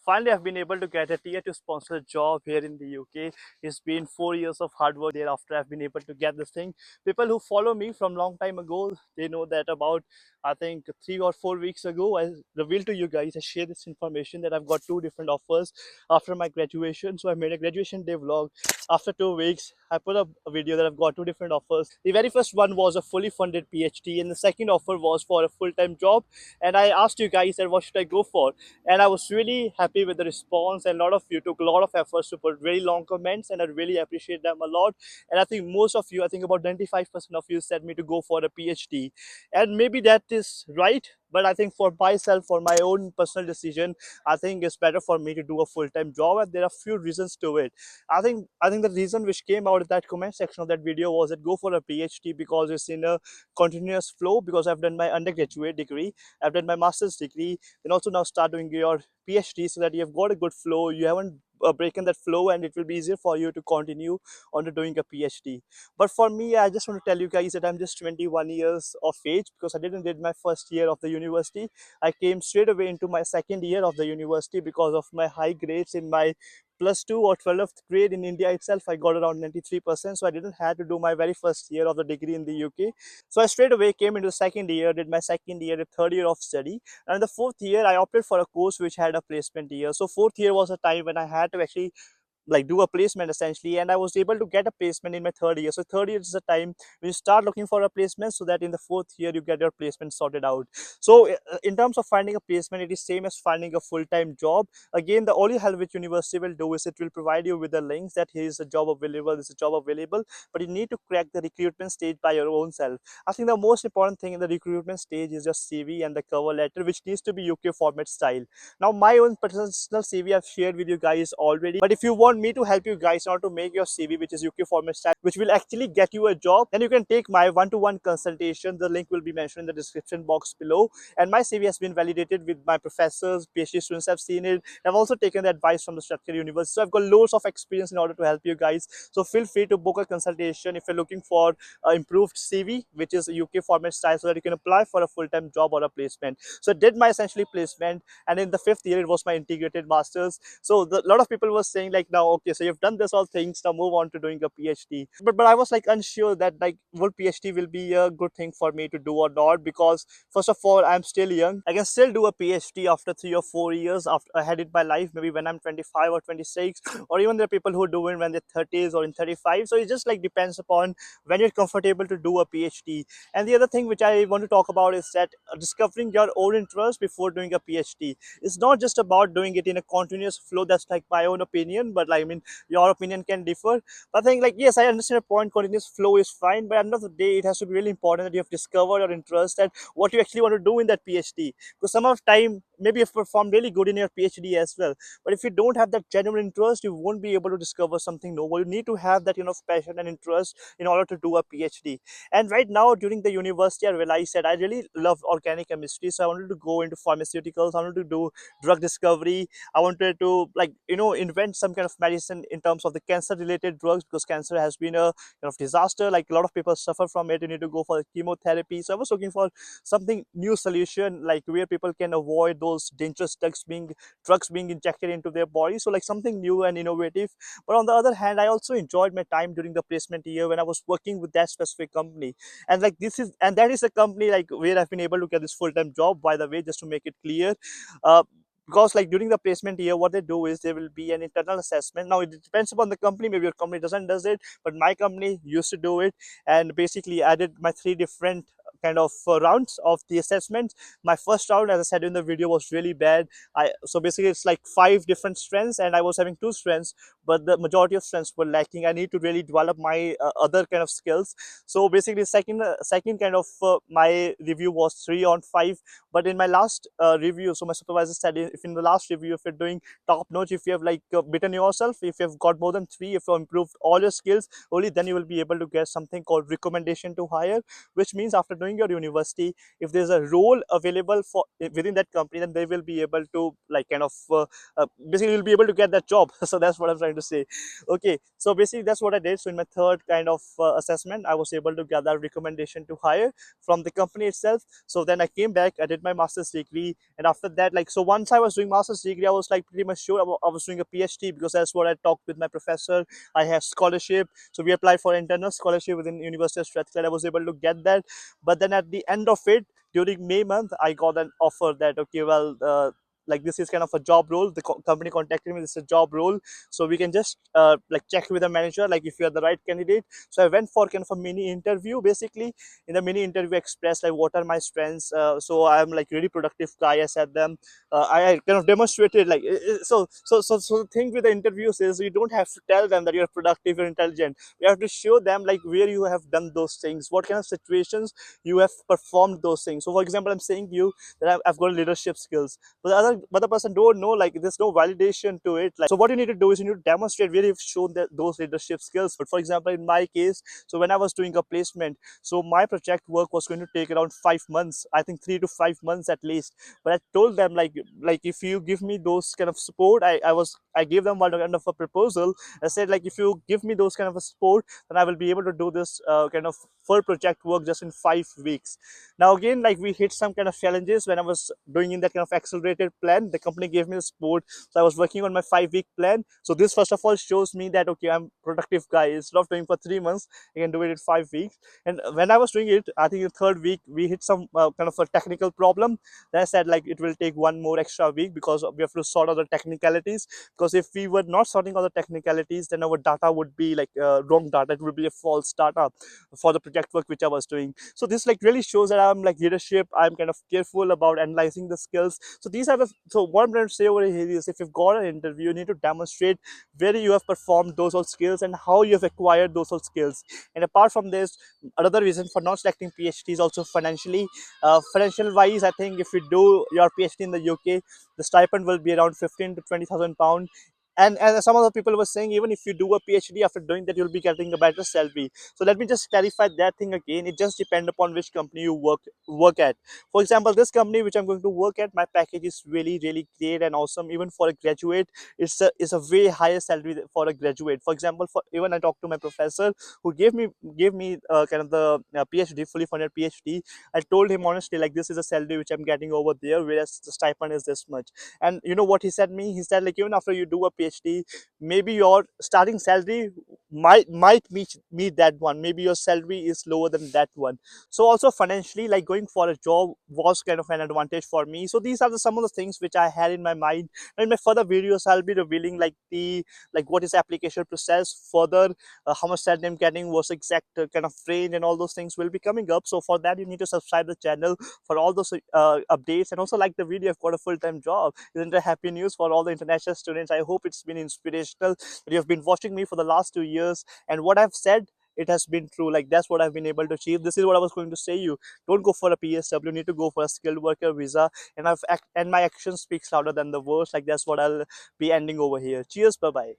Finally, I've been able to get a tier 2 sponsored job here in the UK. It's been 4 years of hard work. Thereafter, I've been able to get this thing. People who follow me from long time ago, they know that about, I think, 3 or 4 weeks ago, I revealed to you guys, I shared this information that I've got two different offers after my graduation. So I made a graduation day vlog. After 2 weeks, I put up a video that I've got two different offers. The very first one was a fully funded PhD, and the second offer was for a full-time job. And I asked you guys that what should I go for, and I was really happy with the response, and a lot of you took a lot of efforts to put very long comments, and I really appreciate them a lot. And I think most of you, I think about 95% of you said me to go for a PhD, and maybe that is right, but I think for myself, for my own personal decision, I think it's better for me to do a full-time job, and there are few reasons to it. I think the reason which came out of that comment section of that video was that go for a PhD because it's in a continuous flow, because I've done my undergraduate degree, I've done my master's degree, then also now start doing your PhD, so that you've got a good flow, you haven't breaking that flow, and it will be easier for you to continue on to doing a PhD. But for me, I just want to tell you guys that I'm just 21 years of age, because I didn't did my first year of the university. I came straight away into my second year of the university because of my high grades in my plus 2 or 12th grade in India itself. I got around 93%, so I didn't have to do my very first year of the degree in the UK. So I straight away came into the second year, did my second year, the third year of study, and the fourth year I opted for a course which had a placement year. So fourth year was a time when I had to actually like do a placement essentially, and I was able to get a placement in my third year. So third year is the time when you start looking for a placement, so that in the fourth year you get your placement sorted out. So in terms of finding a placement, it is same as finding a full-time job. Again, the only help which university will do is it will provide you with the links that here is a job available, this is a job available, but you need to crack the recruitment stage by your own self. I think the most important thing in the recruitment stage is your CV and the cover letter, which needs to be UK format style. Now, my own personal CV I've shared with you guys already. But if you want me to help you guys now to make your CV, which is UK format style, which will actually get you a job, then you can take my one-to-one consultation. The link will be mentioned in the description box below. And my CV has been validated with my professors, PhD students have seen it. I've also taken the advice from the structured university. So I've got loads of experience in order to help you guys. So feel free to book a consultation if you're looking for improved CV, which is a UK format style, so that you can apply for a full-time job or a placement. So I did my essentially placement, and in the fifth year it was my integrated masters. So a lot of people were saying like, now okay, so you've done this all things, now move on to doing a PhD. But I was like unsure that like will PhD will be a good thing for me to do or not, because first of all, I'm still young. I can still do a PhD after 3 or 4 years after ahead in my life, maybe when I'm 25 or 26, or even there are people who do it when they're 30s or in 35. So it just like depends upon when you're comfortable to do a PhD. And the other thing which I want to talk about is that discovering your own interest before doing a PhD. It's not just about doing it in a continuous flow. That's like my own opinion, but like, I mean, your opinion can differ. But I think like, yes, I understand your point. Continuous flow is fine, but at the end of the day, it has to be really important that you have discovered your interest and what you actually want to do in that PhD. Because some of the time, maybe you've performed really good in your PhD as well, but if you don't have that genuine interest, you won't be able to discover something novel. You need to have that passion and interest in order to do a PhD. And right now, during the university, I realized that I really love organic chemistry. So I wanted to go into pharmaceuticals. I wanted to do drug discovery. I wanted to invent some kind of medicine in terms of the cancer related drugs, because cancer has been a disaster. Like a lot of people suffer from it. You need to go for chemotherapy. So I was looking for something new solution, like where people can avoid those dangerous drugs being injected into their body. So like something new and innovative. But on the other hand, I also enjoyed my time during the placement year when I was working with that specific company. And like that is a company like where I've been able to get this full-time job, by the way, just to make it clear. Because like during the placement year, what they do is there will be an internal assessment. Now it depends upon the company, maybe your company does it, but my company used to do it. And basically I did my three different kind of rounds of the assessment. My first round, as I said in the video, was really bad. So basically it's like 5 different strengths, and I was having 2 strengths, but the majority of strengths were lacking. I need to really develop my other kind of skills. So basically second kind of my review was 3 on 5. But in my last review, so my supervisor said, if in the last review, if you're doing top notch, if you have like beaten yourself, if you've got more than 3, if you improved all your skills, only then you will be able to get something called recommendation to hire, which means after doing your university, if there's a role available for within that company, then they will be able to like basically you'll be able to get that job. So that's what I'm trying trying to say. Okay, so basically that's what I did. So in my third kind of assessment, I was able to gather recommendation to hire from the company itself. So then I came back, I did my master's degree, and after that, like, so once I was doing master's degree, I was like pretty much sure I was doing a PhD, because that's what I talked with my professor. I have scholarship, so we applied for internal scholarship within University of Strathclyde. I was able to get that, but then at the end of it, during May month, I got an offer that, okay, well, like, this is kind of a job role. The company contacted me, this is a job role, so we can just like check with the manager, like, if you are the right candidate. So I went for kind of a mini interview. Basically, in the mini interview, I expressed like what are my strengths. So I'm like really productive guy, I said them. I kind of demonstrated like so the thing with the interviews is, you don't have to tell them that you're productive or intelligent. You have to show them like where you have done those things, what kind of situations you have performed those things. So for example, I'm saying to you that I've got leadership skills, but the other person don't know, like, there's no validation to it. Like, so what you need to do is you need to demonstrate where you've shown that those leadership skills. But for example, in my case, so when I was doing a placement, so my project work was going to take around 5 months, I think 3 to 5 months at least. But I told them, like, if you give me those kind of support, I gave them one kind of a proposal. I said, like, if you give me those kind of a support, then I will be able to do this kind of full project work just in 5 weeks. Now again, like, we hit some kind of challenges when I was doing in that kind of accelerated plan. The company gave me the support, so I was working on my 5 week plan. So this first of all shows me that, okay, I'm productive guy. Instead of doing for 3 months, I can do it in 5 weeks. And when I was doing it, I think in the third week we hit some kind of a technical problem. Then I said, like, it will take one more extra week because we have to sort out the technicalities. Because if we were not sorting out the technicalities, then our data would be like wrong data. It would be a false data for the project work which I was doing. So this like really shows that I'm like leadership. I'm kind of careful about analyzing the skills. So these are the, so what I'm trying to say over here is, if you've got an interview, you need to demonstrate where you have performed those all skills and how you have acquired those all skills. And apart from this, another reason for not selecting PhD is also financially. Financial wise, I think if you do your PhD in the UK, the stipend will be around 15 to 20,000 pound. And some other people were saying, even if you do a PhD, after doing that, you'll be getting a better salary. So let me just clarify that thing again. It just depends upon which company you work at. For example, this company which I'm going to work at, my package is really really great and awesome. Even for a graduate, it's a way higher salary for a graduate. For example, for even I talked to my professor who gave me kind of the PhD, fully funded PhD. I told him honestly, like, this is a salary which I'm getting over there, whereas the stipend is this much. And you know what he said me? He said, like, even after you do a PhD, maybe your starting salary might meet that one. Maybe your salary is lower than that one. So also financially, like, going for a job was kind of an advantage for me. So these are some of the things which I had in my mind. And in my further videos, I'll be revealing like what is application process further, how much salary I'm getting, what's exact kind of range, and all those things will be coming up. So for that, you need to subscribe the channel for all those updates, and also like the video. I've got a full-time job. Isn't it happy news for all the international students? I hope it's been inspirational that you have been watching me for the last 2 years, and what I've said, it has been true. Like, that's what I've been able to achieve. This is what I was going to say. You don't go for a PSW, you need to go for a skilled worker visa. And my action speaks louder than the words. Like, that's what I'll be ending over here. Cheers, bye bye.